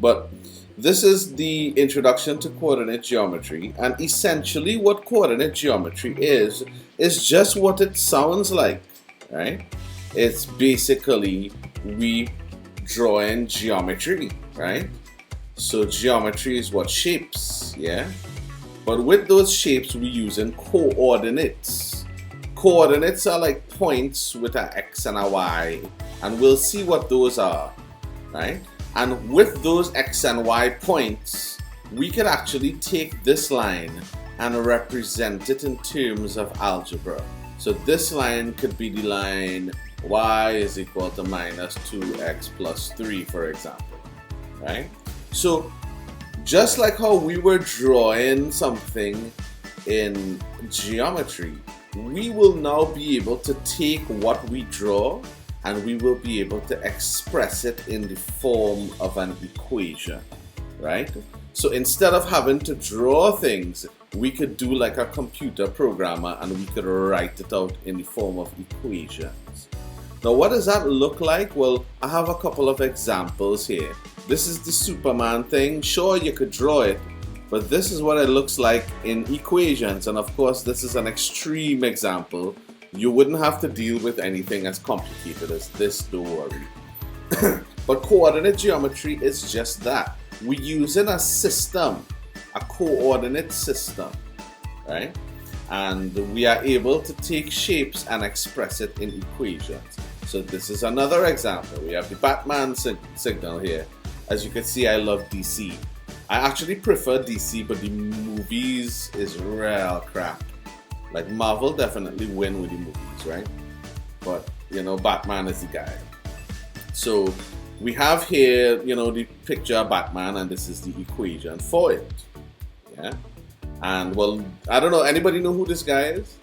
But this is the introduction to coordinate geometry, and essentially what coordinate geometry is just what it sounds like, right? It's basically we draw in geometry, right? So geometry is what shapes, yeah? But with those shapes we use in coordinates. Coordinates are like points with an X and a Y, and we'll see what those are, right? And with those X and Y points, we can actually take this line and represent it in terms of algebra. So this line could be the line y is equal to minus 2x plus 3, for example, right? So just like how we were drawing something in geometry, we will now be able to take what we draw and we will be able to express it in the form of an equation, right? So instead of having to draw things, we could do like a computer programmer and we could write it out in the form of equations. Now what does that look like? Well, I have a couple of examples here. This is the Superman thing. Sure, you could draw it, but this is what it looks like in equations. And of course, this is an extreme example. You wouldn't have to deal with anything as complicated as this, don't worry. But coordinate geometry is just that. We're using a system, a coordinate system, right? And we are able to take shapes and express it in equations. So this is another example. We have the Batman signal here. As you can see, I love DC. I actually prefer DC, but the movies is real crap. Like Marvel definitely win with the movies, right? But you know, Batman is the guy. So we have here, you know, the picture of Batman, and this is the equation for it. Yeah. And well, I don't know. Anybody know who this guy is?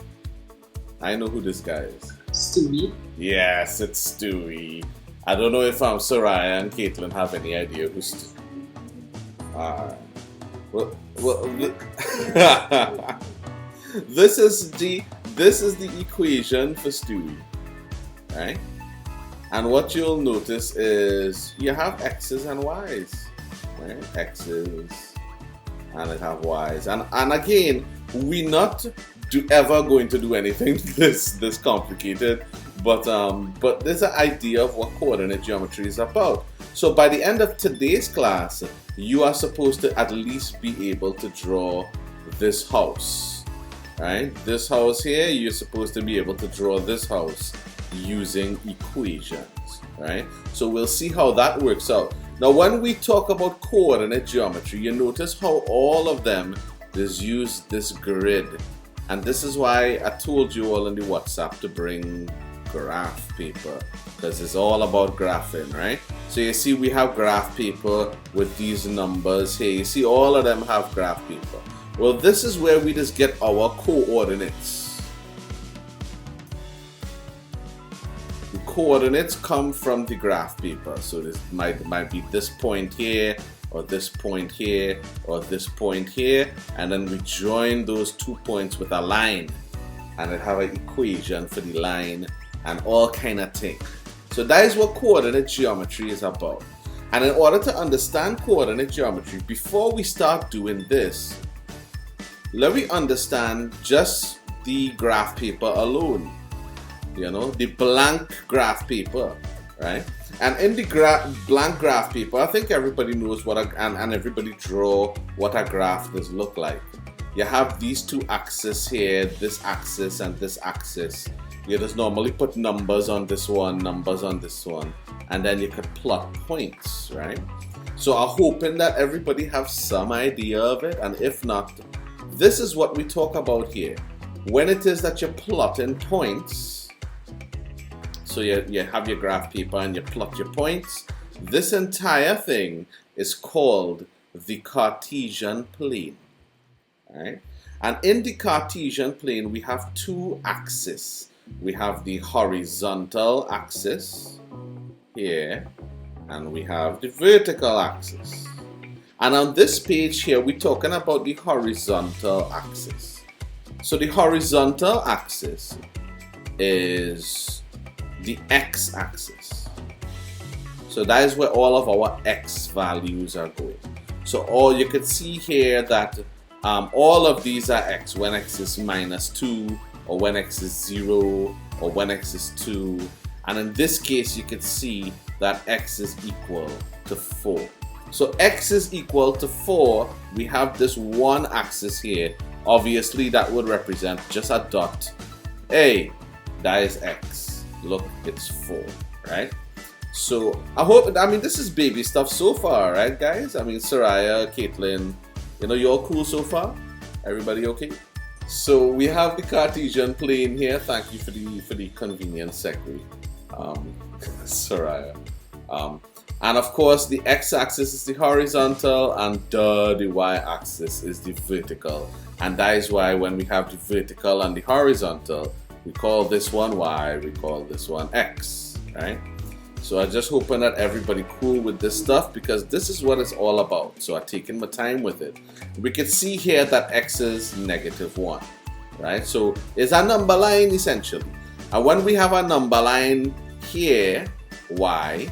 I know who this guy is. Stewie. Yes, it's Stewie. I don't know if Soraya and Caitlin have any idea who's Stewie. This is the equation for Stewie, right? And what you'll notice is you have X's and Y's, right? X's and it have Y's, and again, we're not ever going to do anything this complicated, but there's an idea of what coordinate geometry is about. So by the end of today's class, you are supposed to at least be able to draw this house. Right? This house here, you're supposed to be able to draw this house using equations, right? So we'll see how that works out. Now, when we talk about coordinate geometry, you notice how all of them is use this grid. And this is why I told you all in the WhatsApp to bring graph paper, because it's all about graphing, right? So you see we have graph paper with these numbers here. You see all of them have graph paper. Well, this is where we just get our coordinates. The coordinates come from the graph paper. So this might be this point here, or this point here, or this point here, and then we join those 2 points with a line, and it have an equation for the line and all kind of thing. So that is what coordinate geometry is about. And in order to understand coordinate geometry, before we start doing this, let me understand just the graph paper alone, you know, the blank graph paper, right? And in the blank graph paper, I think everybody knows what and everybody draw what a graph does look like. You have these two axes here, this axis and this axis. You just normally put numbers on this one, numbers on this one, and then you could plot points, right? So I'm hoping that everybody have some idea of it, and if not, this is what we talk about here. When it is that you're plotting points, so you have your graph paper and you plot your points, this entire thing is called the Cartesian plane. Right? And in the Cartesian plane, we have two axes. We have the horizontal axis here, and we have the vertical axis. And on this page here, we're talking about the horizontal axis. So the horizontal axis is the x-axis. So that is where all of our x values are going. So all you could see here that all of these are x when x is -2, or when x is 0, or when x is 2. And in this case, you could see that x is equal to 4. So x is equal to 4. We have this one axis here. Obviously, that would represent just a dot. Hey, that is x. Look, it's 4, right? So I mean, this is baby stuff so far, right, guys? I mean, Soraya, Caitlin, you all cool so far? Everybody okay? So we have the Cartesian plane here. Thank you for the convenient segue, Soraya. And of course, the x-axis is the horizontal, and the y-axis is the vertical. And that is why when we have the vertical and the horizontal, we call this one y, we call this one x, right? So I'm just hoping that everybody cool with this stuff, because this is what it's all about. So I've taken my time with it. We can see here that x is -1, right? So it's a number line essentially. And when we have a number line here, y,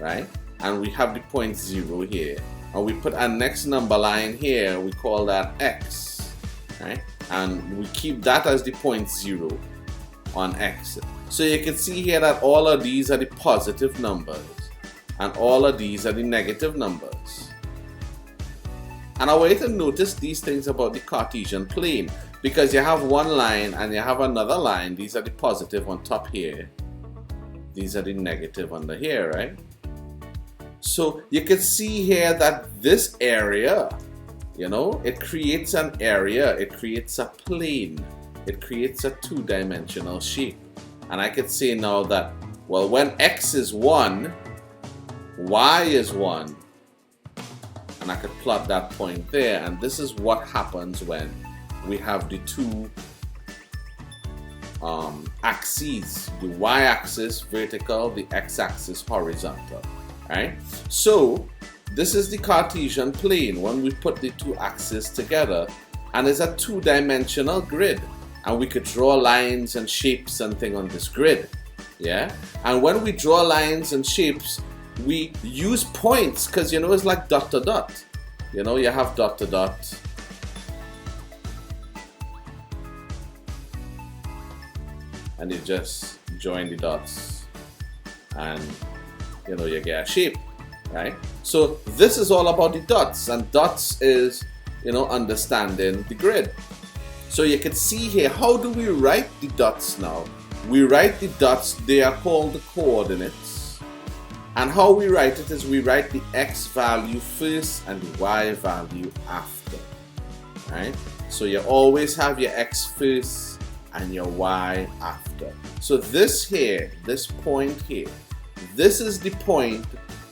right? And we have the point 0 here. And we put our next number line here, we call that x, right? And we keep that as the point 0 on x. So you can see here that all of these are the positive numbers and all of these are the negative numbers. And I want you to notice these things about the Cartesian plane, because you have one line and you have another line. These are the positive on top here. These are the negative under here, right? So you can see here that this area, it creates an area, it creates a plane, it creates a two-dimensional shape. And I could say now that, well, when x is 1, y is 1. And I could plot that point there. And this is what happens when we have the two axes. The y-axis vertical, the x-axis horizontal. Right? So this is the Cartesian plane when we put the two axes together. And it's a two-dimensional grid. And we could draw lines and shapes and things on this grid, yeah? And when we draw lines and shapes, we use points, because, it's like dot to dot. You have dot to dot. And you just join the dots. And, you get a shape, right? So this is all about the dots. And dots is, understanding the grid. So you can see here, how do we write the dots now? We write the dots, they are called the coordinates. And how we write it is we write the x value first and the y value after, right? So you always have your x first and your y after. So this here, this point here, this is the point.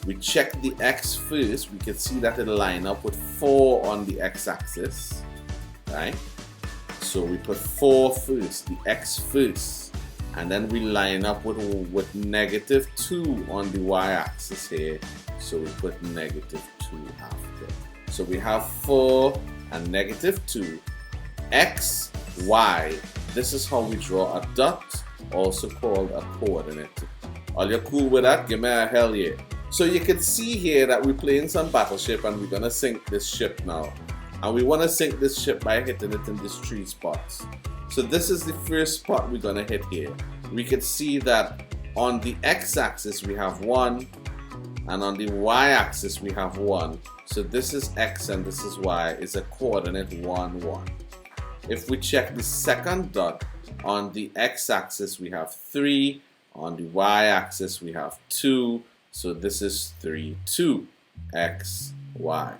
We check the x first, we can see that it'll line up with 4 on the x-axis, right? So we put 4 first, the x first, and then we line up with -2 on the y-axis here. So we put -2 after. So we have 4 and -2, x, y. This is how we draw a dot, also called a coordinate. Are you cool with that? Give me a hell yeah. So you can see here that we're playing some battleship and we're gonna sink this ship now. And we want to sink this ship by hitting it in these 3 spots. So this is the first spot we're going to hit here. We can see that on the x-axis we have 1, and on the y-axis we have 1. So this is x and this is y, is a coordinate 1, 1. If we check the second dot, on the x-axis we have 3, on the y-axis we have 2. So this is 3, 2, x, y.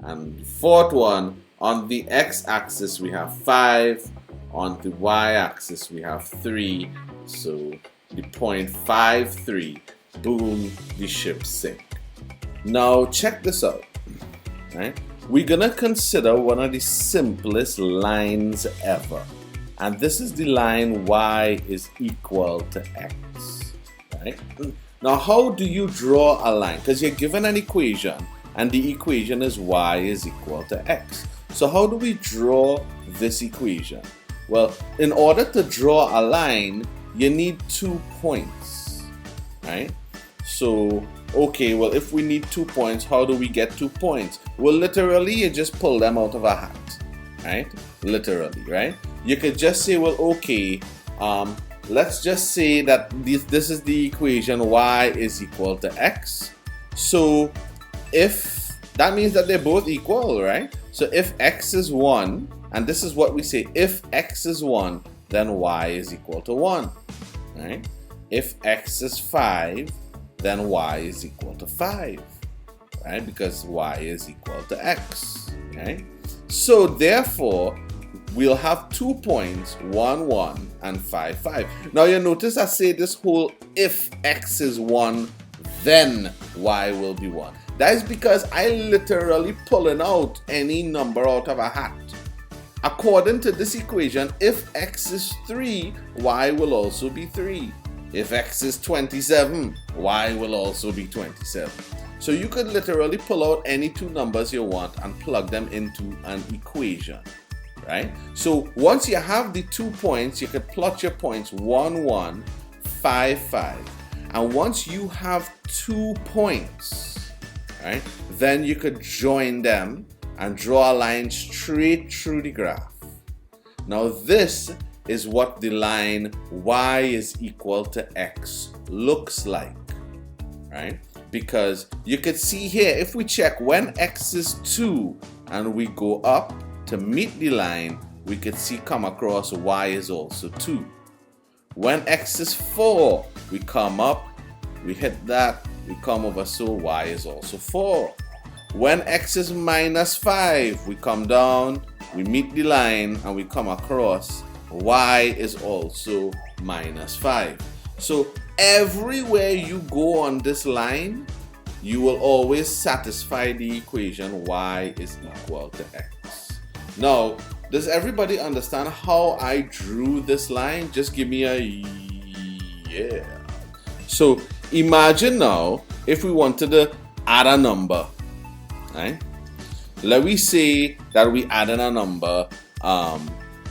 And the fourth one, on the x-axis we have 5, on the y-axis we have 3, so the point 5, 3, boom, the ship sink. Now check this out, right? We're gonna consider one of the simplest lines ever, and this is the line y is equal to x, right? Now how do you draw a line? Because you're given an equation, and the equation is y is equal to x. So how do we draw this equation? Well, in order to draw a line, you need 2 points, right? So okay, well, if we need 2 points, how do we get 2 points? Well, literally, you just pull them out of a hat, right? Literally, right? You could just say, well, okay, let's just say that this is the equation y is equal to x. So if that means that they're both equal, right? So if x is 1, and this is what we say, if x is 1, then y is equal to 1, right? If x is 5, then y is equal to 5, right? Because y is equal to x, right? So therefore, we'll have 2 points, 1, 1, and 5, 5. Now you notice I say this whole if x is 1, then y will be 1. That is because I literally pulling out any number out of a hat. According to this equation, if x is 3, y will also be 3. If x is 27, y will also be 27. So you could literally pull out any 2 numbers you want and plug them into an equation, right? So once you have the 2 points, you could plot your points 1, 1, 5, 5. And once you have 2 points, right, then you could join them and draw a line straight through the graph. Now this is what the line y is equal to x looks like, right? Because you could see here, if we check when x is 2 and we go up to meet the line, we could see come across y is also 2. When x is 4, we come up, we hit that, we come over, so y is also 4. When x is minus 5, we come down, we meet the line, and we come across, y is also minus 5. So everywhere you go on this line, you will always satisfy the equation y is equal to x. Now, does everybody understand how I drew this line? Just give me a yeah. So imagine now if we wanted to add a number, right? Let me say that we add in a number,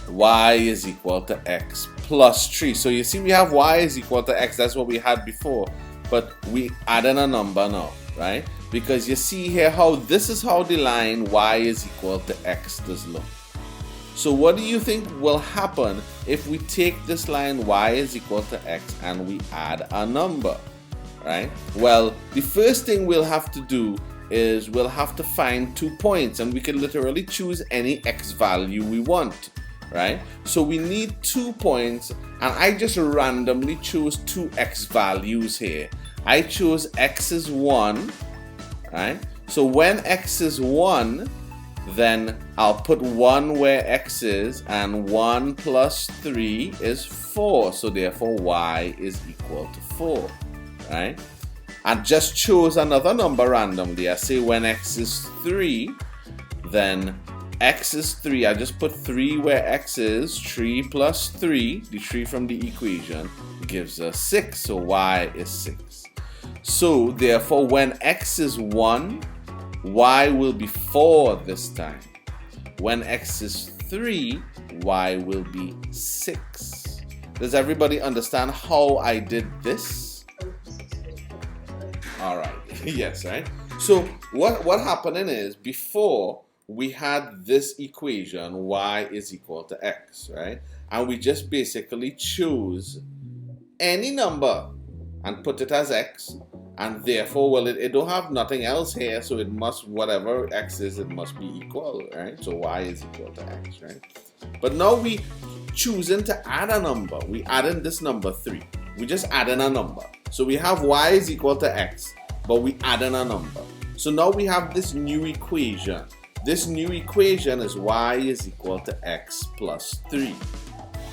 y is equal to x plus 3. So you see we have y is equal to x, that's what we had before, but we add in a number now, right? Because you see here how this is how the line y is equal to x does look. So what do you think will happen if we take this line y is equal to x and we add a number, right? Well, the first thing we'll have to do is we'll have to find 2 points, and we can literally choose any x value we want, right? So we need 2 points, and I just randomly chose 2 x values here. I chose x is 1, right? So when x is 1, then I'll put 1 where x is, and 1 plus 3 is 4, so therefore y is equal to 4, right? I just chose another number randomly. I say when x is 3, then x is 3. I just put 3 where x is. 3 plus 3, the 3 from the equation, gives us 6. So y is 6. So therefore, when x is 1, y will be 4 this time. When x is 3, y will be 6. Does everybody understand how I did this? All right. Yes, right? So what happening is, before we had this equation, y is equal to x, right? And we just basically chose any number and put it as x, and therefore, well, it don't have nothing else here, so it must, whatever x is, it must be equal, right? So y is equal to x, right? But now we choosing to add a number. We add in this number 3. We just add in a number. So we have y is equal to x, but we add in a number. So now we have this new equation. This new equation is y is equal to x plus 3,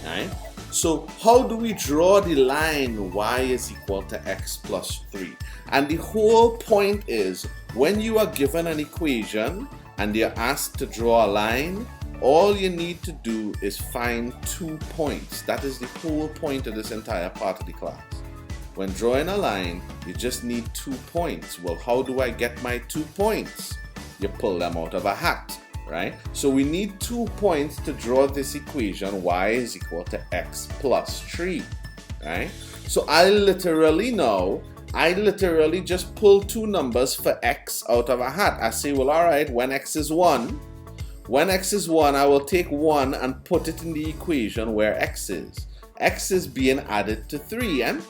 right? So how do we draw the line y is equal to x plus 3? And the whole point is, when you are given an equation and you're asked to draw a line, all you need to do is find 2 points. That is the whole point of this entire part of the class. When drawing a line, you just need 2 points. Well, how do I get my 2 points? You pull them out of a hat, right? So we need 2 points to draw this equation, y is equal to x plus 3, right? So I literally now I literally just pull two numbers for x out of a hat. I say, well, all right, when x is 1, I will take 1 and put it in the equation where x is. X is being added to 3, and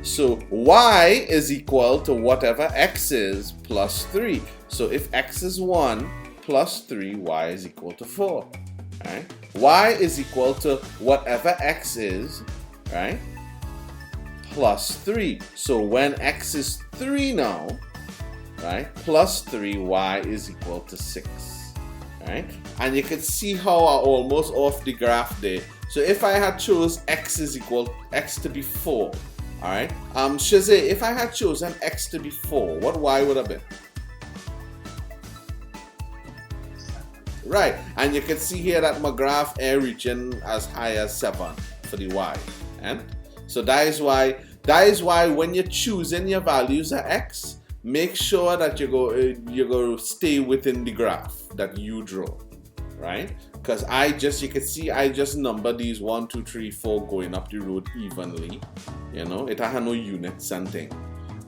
so y is equal to whatever x is plus 3. So if x is 1 plus 3, y is equal to 4. Right? Y is equal to whatever x is, right, plus 3. So when x is 3 now, right, plus 3, y is equal to 6. Right? And you can see how I almost off the graph there. So if I had chose x is equal x to be 4, alright, Shazay, if I had chosen x to be 4, what y would have been? Right, and you can see here that my graph is reaching as high as 7 for the y. And so that is why when you're choosing your values of x, make sure that you go stay within the graph that you draw, right? Because you can see I just number these 1, 2, 3, 4 going up the road evenly. You know, it had no units and thing.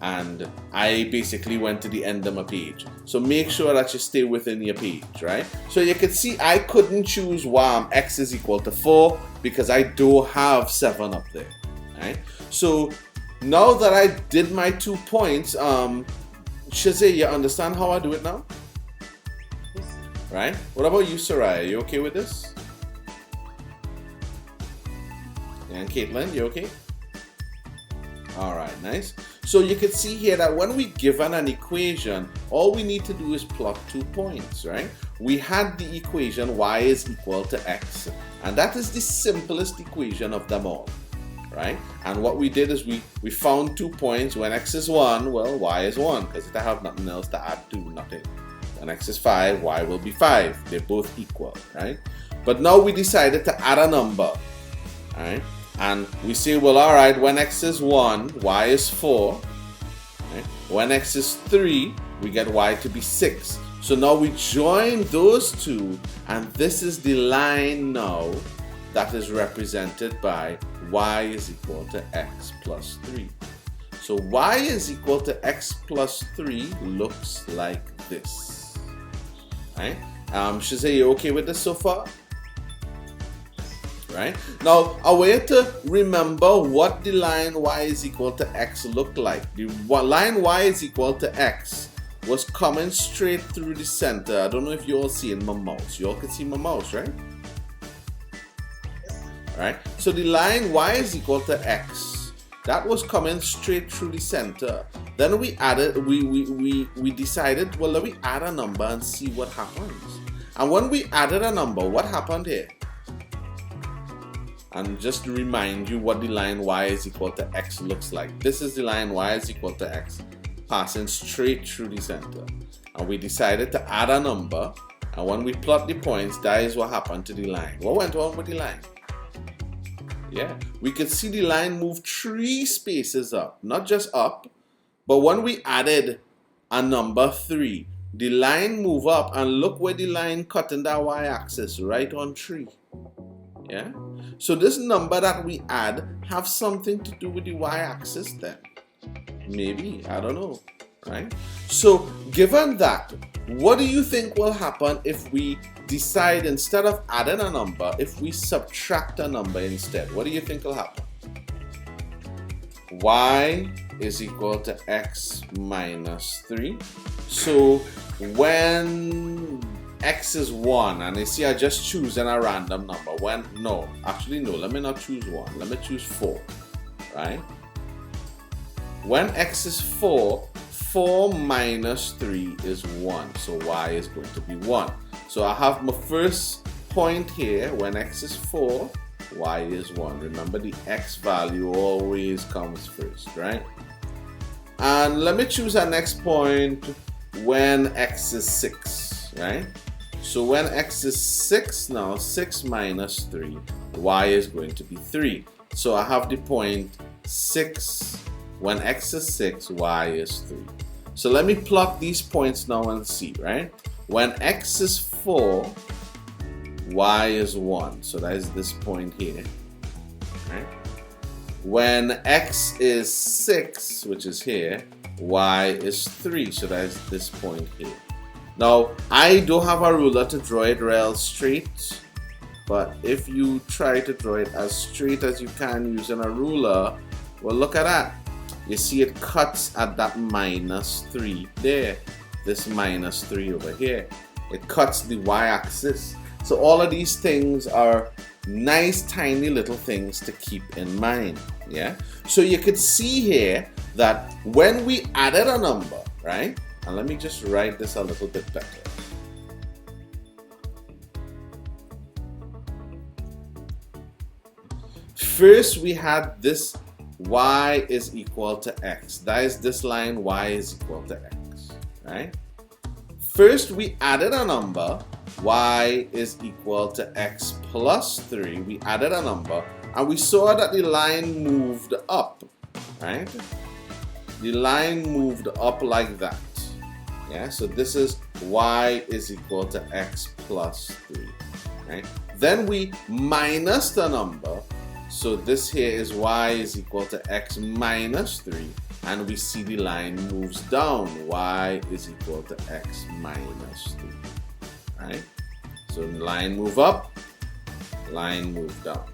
And I basically went to the end of my page. So make sure that you stay within your page, right? So you can see I couldn't choose x is equal to 4 because I do have 7 up there, right? So now that I did my 2 points, Shazay, you understand how I do it now? Yes. Right? What about you, Soraya? You okay with this? And Caitlin, you okay? Alright, nice. So you can see here that when we given an equation, all we need to do is plot 2 points, right? We had the equation y is equal to x, and that is the simplest equation of them all, right? And what we did is we found 2 points. When x is 1, well, y is 1, because I have nothing else to add to, nothing. When x is 5, y will be 5. They're both equal, right? But now we decided to add a number, right? And we say, well, all right, when x is 1, y is 4. Right? When x is 3, we get y to be 6. So now we join those two, and this is the line now that is represented by y is equal to x plus 3. So y is equal to x plus 3 looks like this. Right? Shazay, you okay with this so far? Right? Now, a way to remember what the line y is equal to x looked like. The line y is equal to x was coming straight through the center. I don't know if you all see in my mouse. You all can see my mouse, right? Right? So the line y is equal to x, that was coming straight through the center. Then we added, we decided, well, let me add a number and see what happens. And when we added a number, what happened here? And just to remind you what the line y is equal to x looks like. This is the line y is equal to x passing straight through the center. And we decided to add a number. And when we plot the points, that is what happened to the line. What went on with the line? Yeah, we could see the line move 3 spaces up. Not just up, but when we added a number 3, the line moved up, and look where the line cut in that y-axis, right on 3. Yeah? So this number that we add have something to do with the y-axis then. Maybe, I don't know, right? So given that, what do you think will happen if we decide instead of adding a number, if we subtract a number instead? What do you think will happen? Y is equal to x minus 3. So when x is 1, and you see I just choosing a random number. Let me not choose 1, let me choose 4, right? When x is 4, 4 minus 3 is 1, so y is going to be 1. So I have my first point here. When x is 4, y is 1. Remember, the x value always comes first, right? And let me choose our next point when x is 6, right? So when x is 6 now, 6 minus 3, y is going to be 3. So I have the point 6. When x is 6, y is 3. So let me plot these points now and see, right? When x is 4, y is 1. So that is this point here, right? when x is 6, which is here, y is 3, so that's this point here. Now, I don't have a ruler to draw it real straight, but if you try to draw it as straight as you can using a ruler, well, look at that. You see it cuts at that -3 there, this -3 over here. It cuts the y-axis. So all of these things are nice tiny little things to keep in mind, yeah? So you could see here that when we added a number, right? And let me just write this a little bit better. First we had this y is equal to x. That is this line, y is equal to x, right? First we added a number, y is equal to x plus 3. We added a number and we saw that the line moved up, right? The line moved up like that. Yeah, so this is y is equal to x plus 3, right? Then we minus the number, so this here is y is equal to x minus 3, and we see the line moves down, y is equal to x minus 3, right? So line move up, line move down,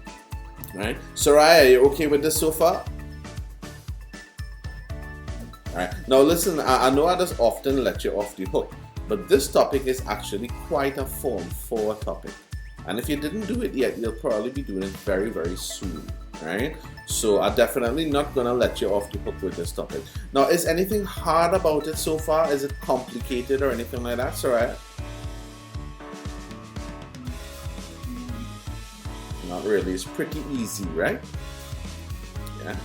right? Soraya, are you okay with this so far? Alright, now listen, I know I just often let you off the hook, but this topic is actually quite a Form 4 topic. And if you didn't do it yet, you'll probably be doing it very, very soon, right? So I'm definitely not going to let you off the hook with this topic. Now, is anything hard about it so far? Is it complicated or anything like that, Soraya? Not really, it's pretty easy, right? Yeah.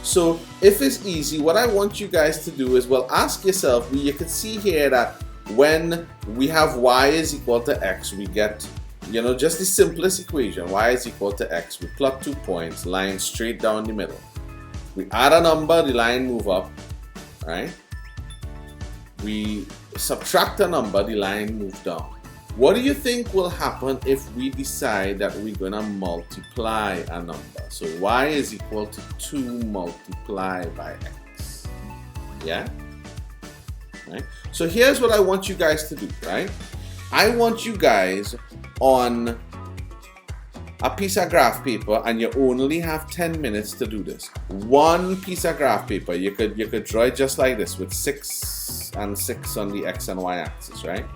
So if it's easy, what I want you guys to do is, well, ask yourself, you can see here that when we have y is equal to x, we get, you know, just the simplest equation, y is equal to x. We plot 2 points, line straight down the middle. We add a number, the line move up, right? We subtract a number, the line move down. What do you think will happen if we decide that we're going to multiply a number? So y is equal to 2 multiplied by x. Yeah? Right? So here's what I want you guys to do, right? I want you guys on a piece of graph paper, and you only have 10 minutes to do this. One piece of graph paper, you could draw it just like this with 6 and 6 on the x and y axis, right?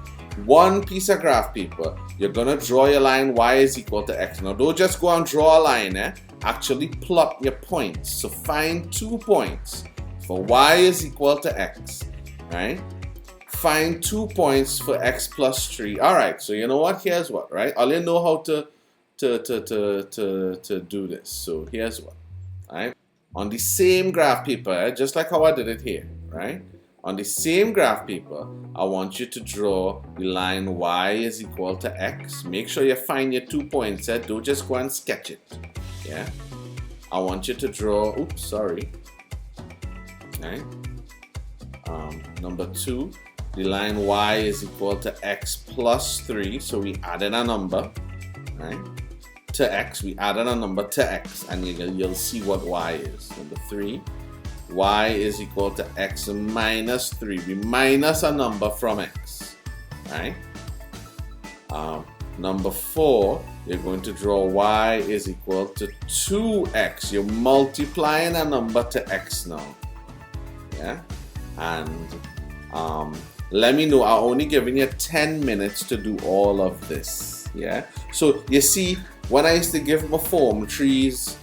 One piece of graph paper, you're gonna draw your line y is equal to x. Now don't just go and draw a line, actually plot your points. So find 2 points for y is equal to x, right? Find 2 points for x plus 3. All right, so you know what? Here's what, right? I'll know how to do this. So here's what, right? On the same graph paper, just like how I did it here, right? On the same graph paper, I want you to draw the line y is equal to x. Make sure you find your 2 points. Don't just go and sketch it. Yeah. I want you to draw. Oops, sorry. Okay. Number 2, the line y is equal to x plus 3. So we added a number, right? To x, we added a number to x, and you'll see what y is. Number 3. Y is equal to x minus 3. We minus a number from x, right? Number 4, you're going to draw y is equal to 2x. You're multiplying a number to x now, yeah? And let me know, I'm only giving you 10 minutes to do all of this, yeah? So you see, when I used to give my Form 3s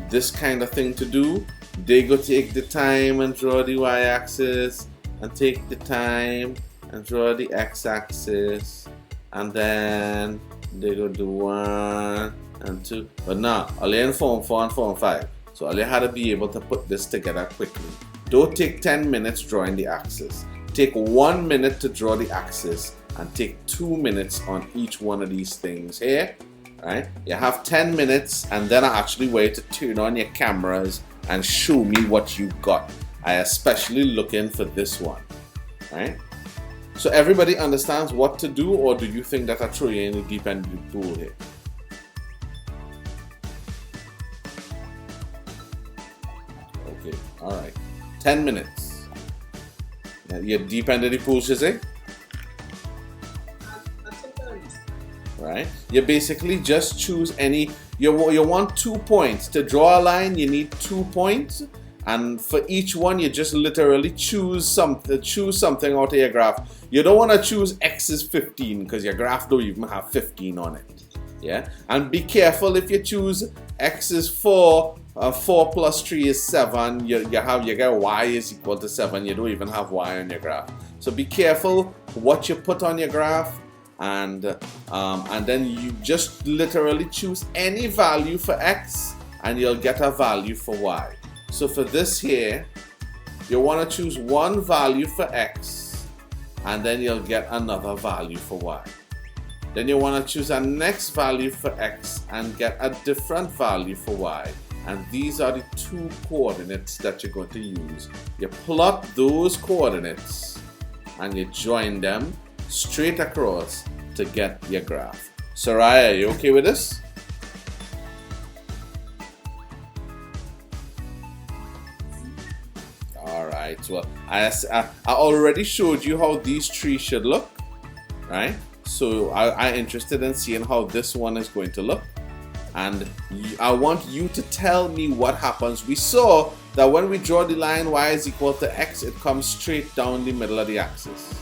this kind of thing to do, they go take the time and draw the y-axis, and take the time and draw the x-axis, and then they go do 1 and 2. But now, only in Form 4 and Form 5. So all you had to be able to put this together quickly. Don't take 10 minutes drawing the axis. Take 1 minute to draw the axis, and take 2 minutes on each one of these things here. Right? You have 10 minutes, and then I actually wait to turn on your cameras and show me what you got. I especially looking for this one, right? So everybody understands what to do, or do you think that I throw you in the deep end of the pool here? Okay, all right. 10 minutes. You're deep into the pool, Shizzy? Right? You basically just choose any. You want 2 points. To draw a line, you need 2 points. And for each one, you just literally choose something out of your graph. You don't want to choose x is 15 because your graph don't even have 15 on it. Yeah, and be careful if you choose x is 4, 4 plus 3 is 7. You get y is equal to 7. You don't even have y on your graph. So be careful what you put on your graph, and then you just literally choose any value for x, and you'll get a value for y. So for this here, you want to choose one value for x, and then you'll get another value for y. Then you want to choose a next value for x and get a different value for y. And these are the 2 coordinates that you're going to use. You plot those coordinates and you join them straight across to get your graph. Soraya, are you okay with this? Alright, well, I already showed you how these trees should look, right? So I'm interested in seeing how this one is going to look, and I want you to tell me what happens. We saw that when we draw the line y is equal to x, it comes straight down the middle of the axis.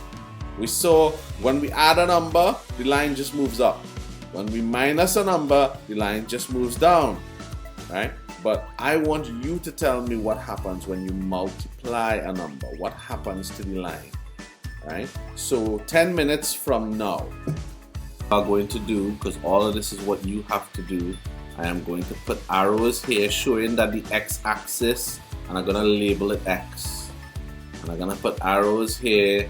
We saw when we add a number, the line just moves up. When we minus a number, the line just moves down, right? But I want you to tell me what happens when you multiply a number. What happens to the line? Right? So 10 minutes from now, I'm going to do, because all of this is what you have to do, I am going to put arrows here showing that the x-axis, and I'm going to label it x. And I'm going to put arrows here,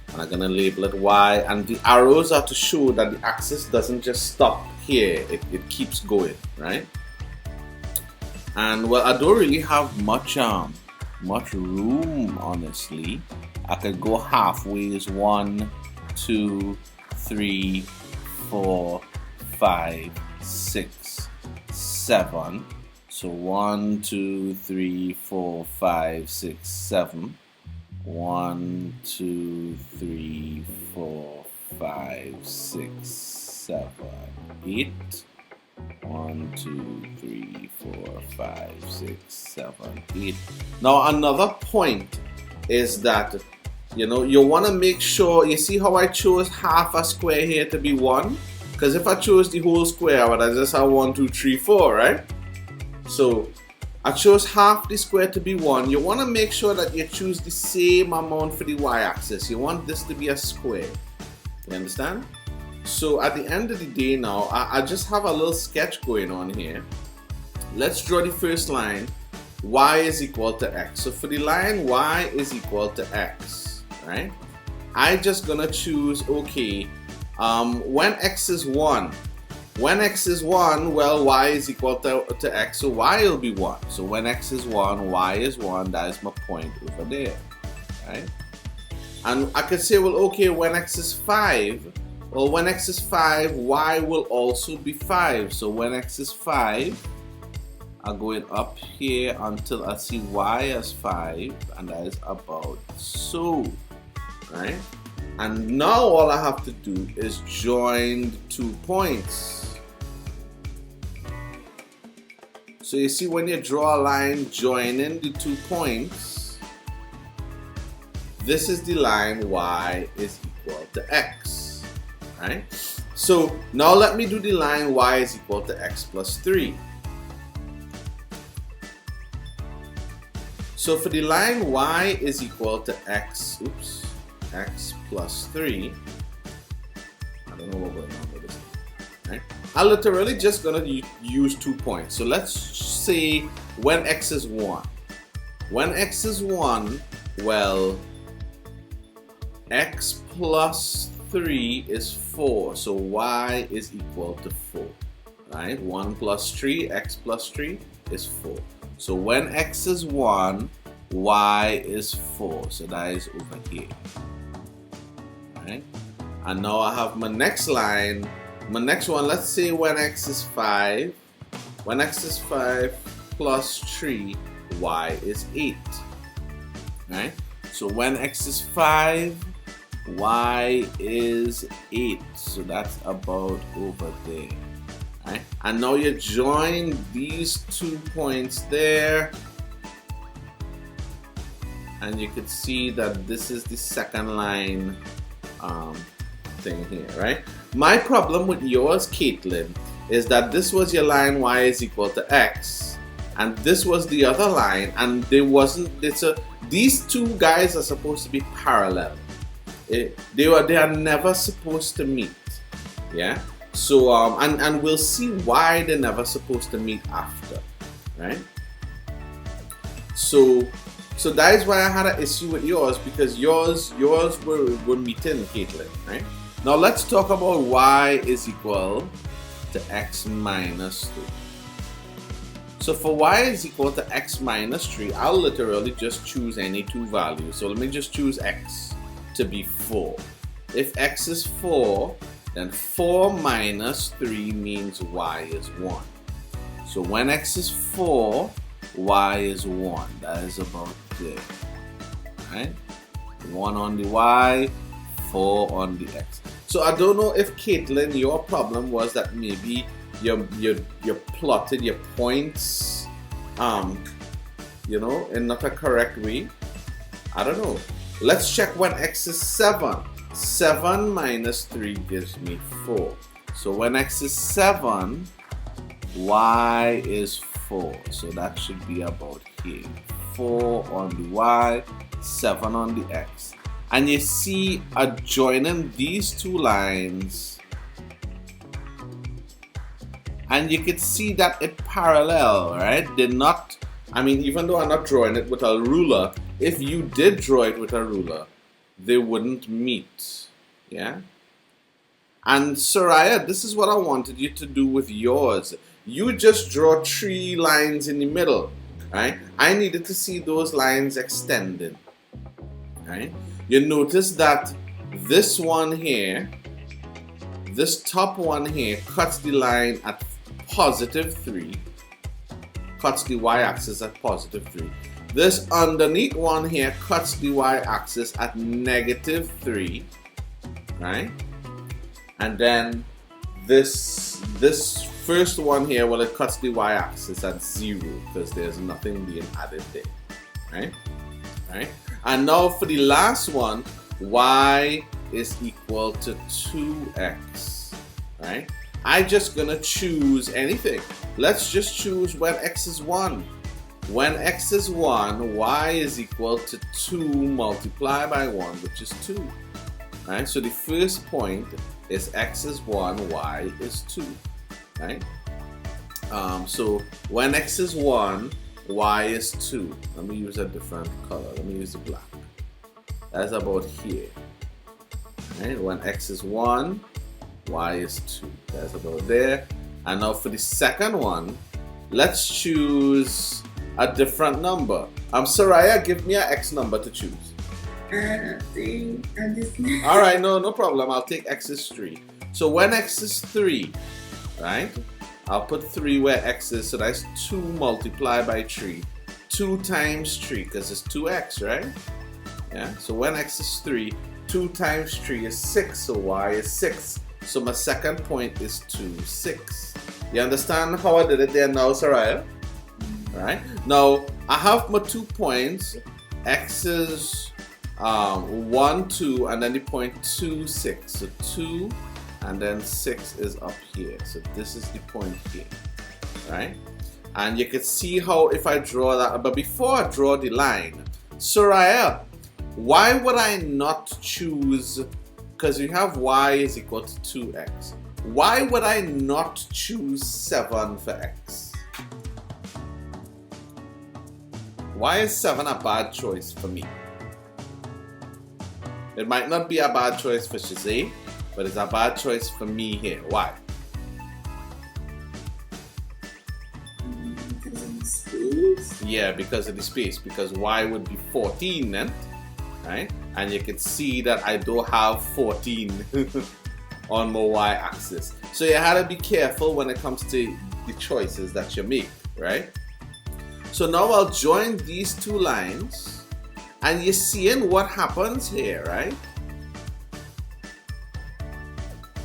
and I'm going to label it y. And the arrows are to show that the axis doesn't just stop here, it keeps going, right? And well, I don't really have much room, honestly. I could go halfway. 1, 2, 3, 4, 5, 6, 7. So 1, 2, 3, 4, 5, 6, 7. 1, 2, 3, 4, 5, 6, 7, 8. 1, 2, 3, 4, 5, 6, 7, 8. Now another point is that you want to make sure, you see how I chose half a square here to be 1? Because if I chose the whole square, I would have just have 1, 2, 3, 4, right? So I chose half the square to be 1. You want to make sure that you choose the same amount for the y-axis. You want this to be a square. You understand? So at the end of the day now, I just have a little sketch going on here. Let's draw the first line. Y is equal to x. So for the line y is equal to x, right? I just gonna choose, okay, when x is 1, well, y is equal to x, so y will be 1. So when x is 1, y is 1, that is my point over there, right? And I could say, well, okay, when x is 5, well, when x is 5, y will also be 5. So when x is 5, I'm going up here until I see y as 5, and that is about so, right? And now all I have to do is join the 2 points. So you see, when you draw a line joining the 2 points, this is the line y is equal to x, right? So now let me do the line y is equal to x plus 3. So for the line y is equal to x plus 3, I don't know what we're going with this, right? I'm literally just gonna use 2 points. So let's say when x is 1. When x is 1, well, x plus 3 is 4. So y is equal to 4, right? 1 plus 3, x plus 3 is 4. So when x is 1, y is 4. So that is over here. Right? And now I have my next line. My next one, let's say when x is 5. When x is 5 plus 3, y is 8. Right? So when x is 5, y is 8. So that's about over there. Right? And now you join these 2 points there, and you can see that this is the second line thing here, right? My problem with yours, Caitlin, is that this was your line y is equal to x, and this was the other line, and these two guys are supposed to be parallel. They are never supposed to meet. Yeah. So and we'll see why they're never supposed to meet after, right? So that is why I had an issue with yours, because yours were meeting, Caitlin, right? Now let's talk about y is equal to x minus 3. So for y is equal to x minus 3, I'll literally just choose any two values. So let me just choose x to be 4. If x is 4, then 4 minus 3 means y is 1. So when x is 4, y is 1. That is about there. Right? 1 on the y, 4 on the x. So I don't know if, Caitlin, your problem was that maybe you plotted your points you know, in not a correct way. I don't know. Let's check when x is 7. 7 minus 3 gives me 4. So when x is 7, y is 4. So that should be about here. 4 on the y, 7 on the x. And you see, adjoining these two lines, and you can see that it parallel, right? They're not, I mean, even though I'm not drawing it with a ruler, if you did draw it with a ruler, they wouldn't meet. Yeah. And Soraya, this is what I wanted you to do with yours. You just draw 3 lines in the middle, right? I needed to see those lines extended, right? You notice that this one here, this top one here, cuts the line at +3, cuts the y-axis at +3. This underneath one here cuts the y-axis at -3, right? And then this first one here, well, it cuts the y-axis at 0 because there's nothing being added there, right? Right? And now for the last one, y is equal to 2x, right? I'm just gonna choose anything. Let's just choose when x is 1. When x is 1, y is equal to 2 multiplied by 1, which is 2. Right? So the first point is x is 1, y is 2. Right? So when x is 1, y is 2. Let me use a different color. Let me use the black. That's about here. Right? When x is 1, y is 2. That's about there. And now for the second one, let's choose a different number. Soraya, give me an x number to choose. Alright, no problem. I'll take x is 3. So when x is 3, right? I'll put 3 where x is, so that's 2 multiplied by 3. 2 times 3, because it's 2x, right? Yeah, so when x is 3, 2 times 3 is 6, so y is 6. So my second point is 2, 6. You understand how I did it there now, Soraya? Right? Now, I have my 2 points. X is 1, 2, and then the point 2, 6. So 2, and then 6 is up here. So this is the point here. Right? And you can see how if I draw that, but before I draw the line, Soraya, why would I not choose, because we have y is equal to 2x. Why would I not choose 7 for x? Why is 7 a bad choice for me? It might not be a bad choice for Shazay, but it's a bad choice for me here. Why? Because of the space? Yeah, because of the space. Because y would be 14 then, right? And you can see that I don't have 14 on my y-axis. So you have to be careful when it comes to the choices that you make, right? So now I'll join these two lines, and you're seeing what happens here, right?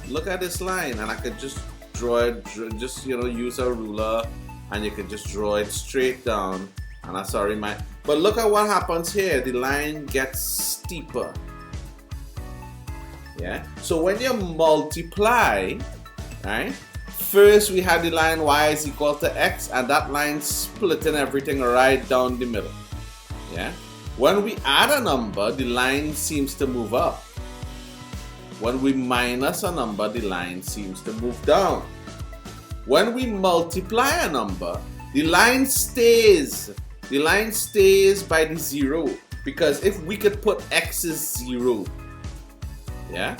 Look at this line, and I could just draw it, just use a ruler, and you can just draw it straight down. And I'm sorry, but look at what happens here. The line gets steeper. Yeah. So when you multiply, right? First we had the line y is equal to x, and that line splitting everything right down the middle. Yeah. When we add a number, the line seems to move up. When we minus a number, the line seems to move down. When we multiply a number, the line stays. The line stays by the 0, because if we could put x is 0, yeah?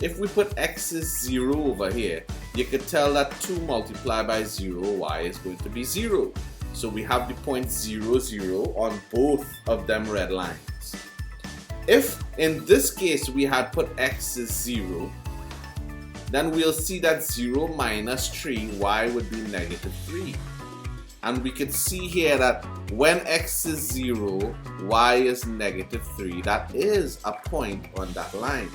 If we put x is 0 over here, you could tell that 2 multiplied by 0, y is going to be 0. So we have the point 0, 0 on both of them red lines. If in this case we had put x is 0, then we'll see that 0 minus 3, y would be negative 3. And we can see here that when x is 0, y is negative 3. That is a point on that line.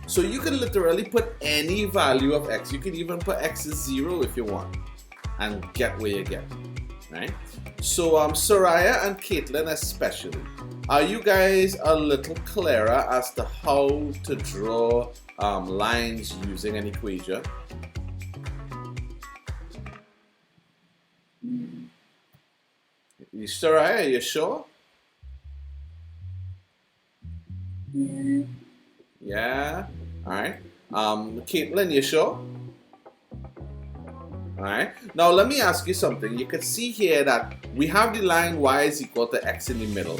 So you can literally put any value of x. You can even put x is 0 if you want, and get where you get, right? So Soraya and Caitlin especially, are you guys a little clearer as to how to draw lines using an equation? Soraya, are you sure? Yeah. Yeah. All right. Caitlin, you sure? All right. Now let me ask you something. You can see here that we have the line y is equal to x in the middle,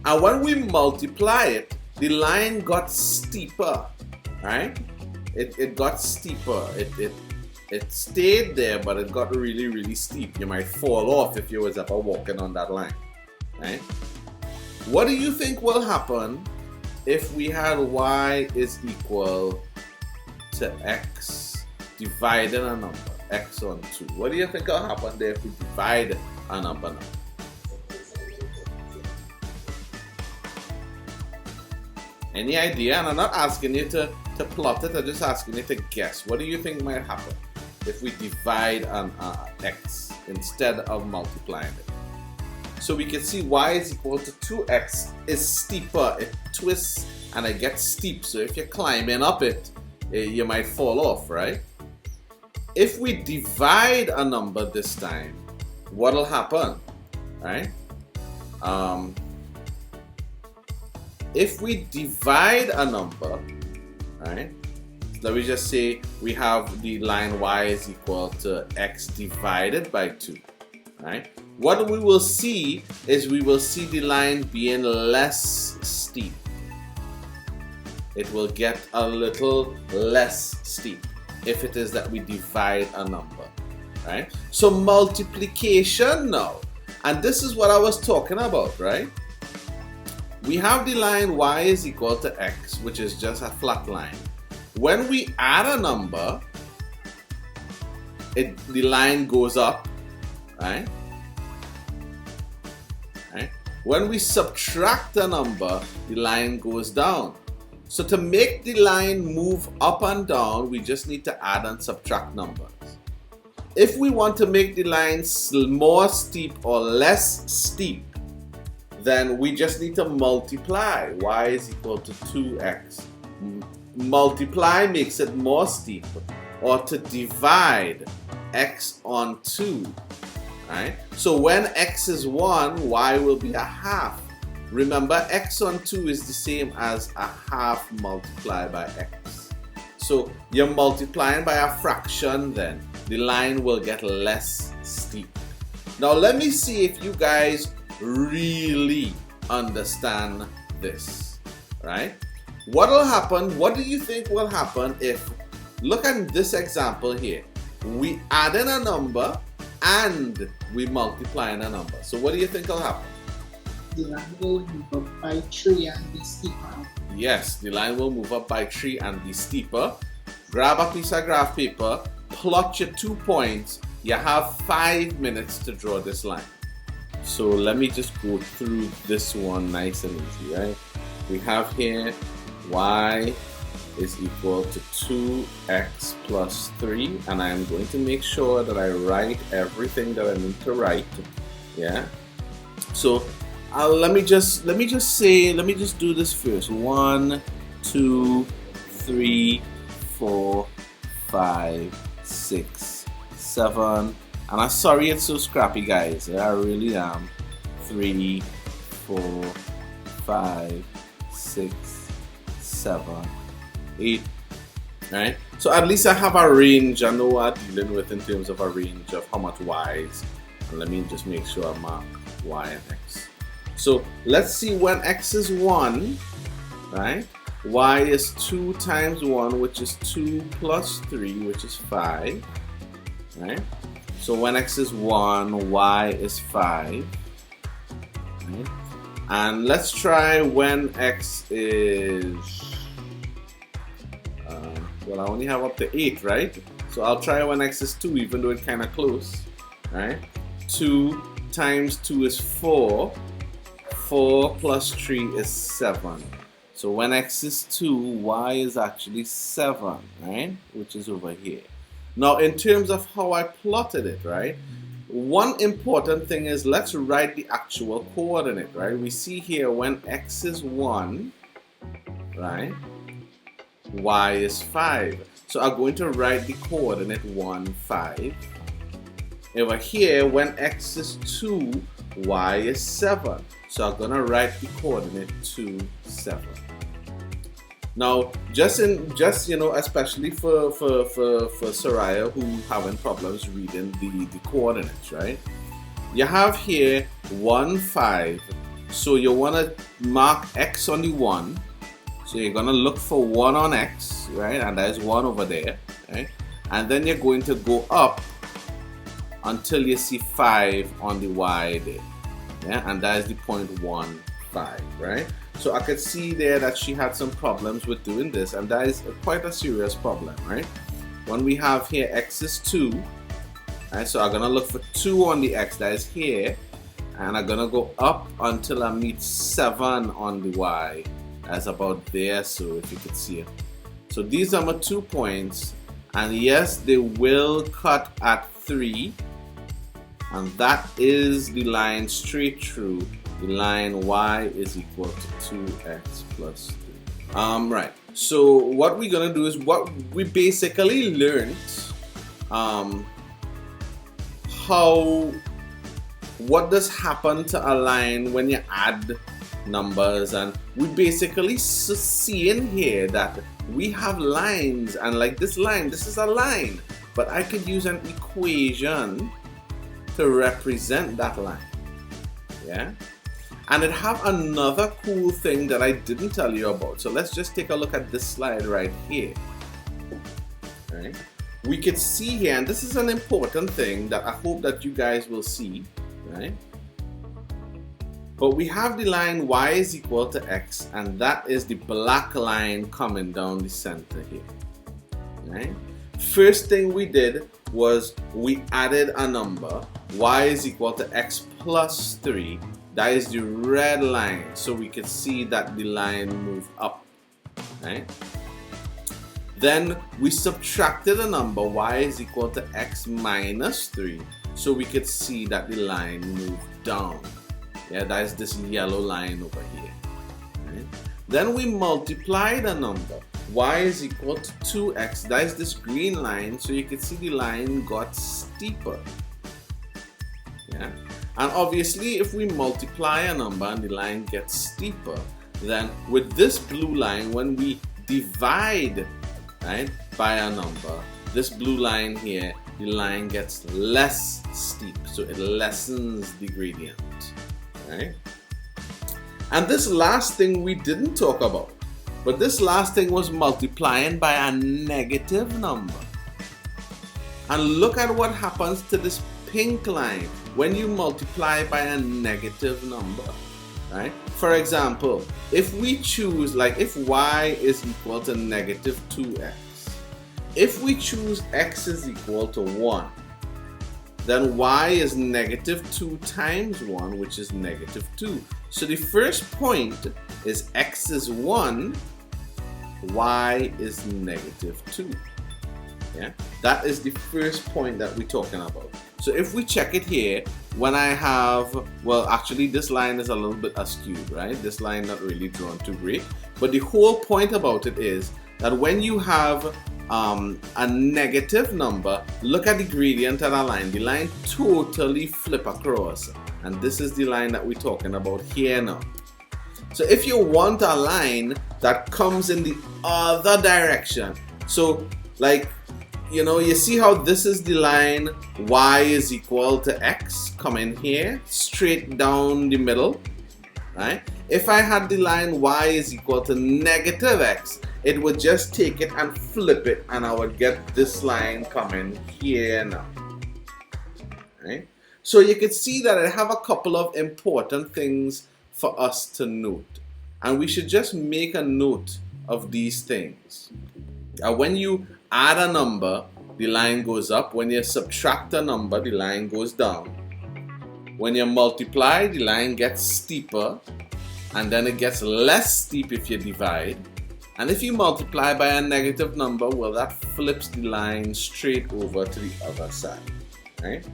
and when we multiply it, the line got steeper. Right? It got steeper. It stayed there, but it got really, really steep. You might fall off if you was ever walking on that line, right? What do you think will happen if we had y is equal to x dividing a number, x on 2? What do you think will happen there if we divide a number now? Any idea? And I'm not asking you to plot it, I'm just asking you to guess. What do you think might happen if we divide an x instead of multiplying it? So we can see y is equal to 2x is steeper. It twists and it gets steep. So if you're climbing up it, you might fall off, right? If we divide a number this time, what will happen, right? If we divide a number, right? Let me just say we have the line y is equal to x divided by 2, right? What we will see is we will see the line being less steep. It will get a little less steep if it is that we divide a number, right? So multiplication now, and this is what I was talking about, right? We have the line y is equal to x, which is just a flat line. When we add a number, the line goes up, right? Right? When we subtract a number, the line goes down. So to make the line move up and down, we just need to add and subtract numbers. If we want to make the line more steep or less steep, then we just need to multiply. Y is equal to 2x. Multiply makes it more steep, or to divide x on 2, right? So when x is 1, y will be a half. Remember, x on 2 is the same as a half multiplied by x. So you're multiplying by a fraction, then the line will get less steep. Now let me see if you guys really understand this, right? What will happen? What do you think will happen if, look at this example here. We add in a number and we multiply in a number. So what do you think will happen? The line will move up by 3 and be steeper. Yes, the line will move up by 3 and be steeper. Grab a piece of graph paper, plot your 2 points, you have 5 minutes to draw this line. So let me just go through this one nice and easy, right? We have here y is equal to 2x plus 3, and I am going to make sure that I write everything that I need to write. Yeah. So let me just do this first. 1, 2, 3, 4, 5, 6, 7. And I'm sorry it's so scrappy, guys. I really am. 3, 4, 5, 6, 7, 8. Right? So at least I have a range. I know what I'm dealing with in terms of a range of how much y's. And let me just make sure I mark y and x. So let's see, when x is 1, right? Y is 2 times 1, which is 2 plus 3, which is 5. Right? So when x is 1, y is 5. Right? And let's try when x is, well, I only have up to 8, right? So I'll try when x is 2, even though it's kind of close. Right? 2 times 2 is 4. 4 plus 3 is 7. So when x is 2, y is actually 7, right? Which is over here. Now, in terms of how I plotted it, right? One important thing is, let's write the actual coordinate, right? We see here when x is 1, right? Y is 5. So I'm going to write the coordinate 1, 5. Over here, when x is 2, y is 7. So I'm going to write the coordinate 2, 7. Now, especially for Soraya who having problems reading the coordinates, right? You have here 1, 5. So you want to mark x on the 1. So you're going to look for 1 on x, right? And there's 1 over there, right? And then you're going to go up until you see 5 on the y there. Yeah, and that is the point 1, 5, right? So I could see there that she had some problems with doing this, and that is quite a serious problem, right? When we have here x is 2, right? So I'm gonna look for 2 on the x, that is here, and I'm gonna go up until I meet 7 on the y. That's about there, so if you could see it. So these are my 2 points, and yes, they will cut at 3. And that is the line straight through. The line y is equal to 2x plus 3. Right. So what we're gonna do is what we basically learned. What does happen to a line when you add numbers, and we basically see in here that we have lines, and like this line, this is a line, but I could use an equation to represent that line. Yeah, and it have another cool thing that I didn't tell you about. So let's just take a look at this slide right here. Right, we could see here, and this is an important thing that I hope that you guys will see, right? But we have the line y is equal to x, and that is the black line coming down the center here. Right? First thing we did was we added a number. Y is equal to x plus 3. That is the red line, so we can see that the line moved up. Right? Then we subtracted a number, y is equal to x minus 3, so we could see that the line moved down. Yeah, that is this yellow line over here. Right? Then we multiplied a number, y is equal to 2x, that is this green line, so you can see the line got steeper. Yeah? And obviously if we multiply a number and the line gets steeper, then with this blue line, when we divide, right, by a number, this blue line here, the line gets less steep, so it lessens the gradient. Right? And this last thing we didn't talk about, but this last thing was multiplying by a negative number. And look at what happens to this pink line when you multiply by a negative number. Right? For example, if we choose, like if y is equal to negative 2x, if we choose x is equal to 1, then y is negative 2 times 1, which is negative 2. So the first point is x is 1, y is negative 2. Yeah, that is the first point that we're talking about. So if we check it here, when I have, well, actually this line is a little bit askewed, right? This line not really drawn too great. But the whole point about it is that when you have a negative number, look at the gradient of the line. The line totally flip across. And this is the line that we're talking about here now. So if you want a line that comes in the other direction, so like, you know, you see how this is the line y is equal to x coming here, straight down the middle, right? If I had the line y is equal to negative x, it would just take it and flip it, and I would get this line coming here now, right? So you can see that I have a couple of important things for us to note, and we should just make a note of these things. When you add a number, the line goes up. When you subtract a number, the line goes down. When you multiply, the line gets steeper, and then it gets less steep if you divide. And if you multiply by a negative number, well, that flips the line straight over to the other side, right?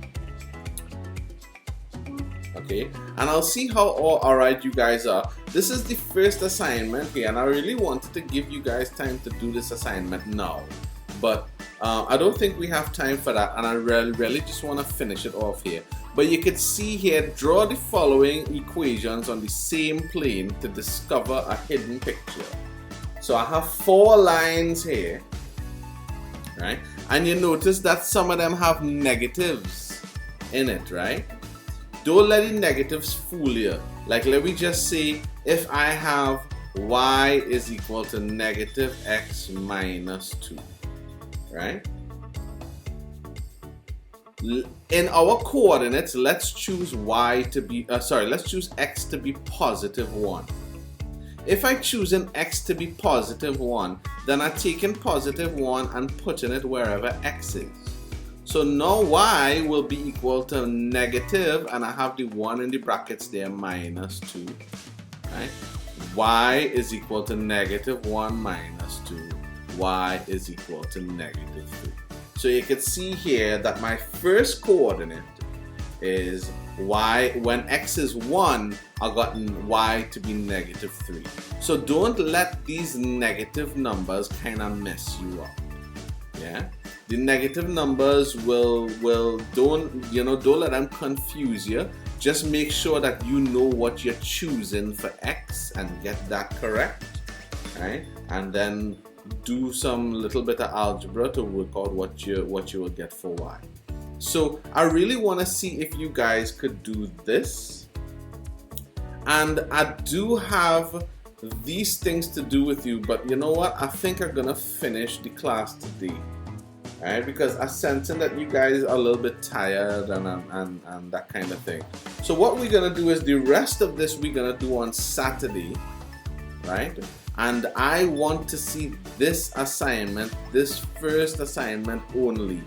Okay, and I'll see how alright you guys are. This is the first assignment here, and I really wanted to give you guys time to do this assignment now, but I don't think we have time for that, and I really just want to finish it off here. But you can see here, draw the following equations on the same plane to discover a hidden picture. So I have 4 lines here, right? And you notice that some of them have negatives in it, right? Don't let the negatives fool you. Like, let me just say, if I have y is equal to negative x minus 2, right? In our coordinates, let's choose y to be, let's choose x to be positive 1. If I choose an x to be positive 1, then I'm taking positive 1 and putting it wherever x is. So now y will be equal to negative, and I have the 1 in the brackets there, minus 2. Right? Y is equal to negative 1 minus 2. Y is equal to negative 3. So you can see here that my first coordinate is y. When x is 1, I got y to be negative 3. So don't let these negative numbers kind of mess you up. Yeah? The negative numbers don't let them confuse you. Just make sure that you know what you're choosing for x and get that correct, right? And then do some little bit of algebra to work out what you will get for y. So I really want to see if you guys could do this, and I do have these things to do with you, but you know what? I think I'm gonna finish the class today. Right, because I'm sensing that you guys are a little bit tired and that kind of thing. So what we're gonna do is the rest of this we're gonna do on Saturday, right? And I want to see this assignment, this first assignment only.